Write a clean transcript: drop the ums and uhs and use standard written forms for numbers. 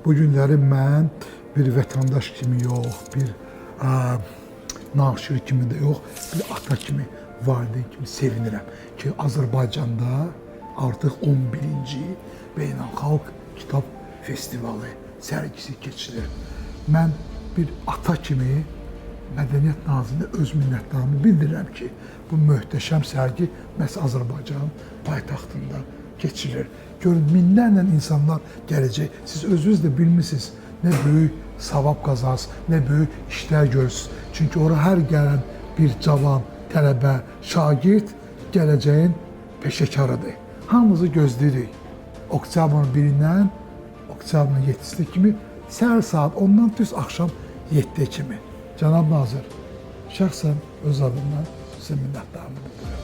Bu günləri mən bir vətəndaş kimi yox, bir naşir kimi də yox, bir ata kimi, valideyn kimi sevinirəm ki, Azərbaycanda artıq 11-ci Beynəlxalq Kitab Festivalı sərgisi keçirir. Mən bir ata kimi Mədəniyyət Nazirinə öz minnətdarımı bildirirəm ki, bu möhtəşəm sərgi məhz Azərbaycan paytaxtında keçirir. Görün, minlərlə insanlar gələcək. Siz özünüz də bilmirsiniz, nə böyük savab qazansınız, nə böyük işlər görürsünüz. Çünki ora hər gələn bir cavan, tələbə, şagird gələcəyin peşəkarıdır. Hamımızı gözləyirik. Oktyabrın 1-dən oktyabrın 7-si kimi səhər saat 10-dan düz axşam 7-də kimi. Cənab Nazir, şəxsən öz adımdan sizə minnətdarımı bildirirəm.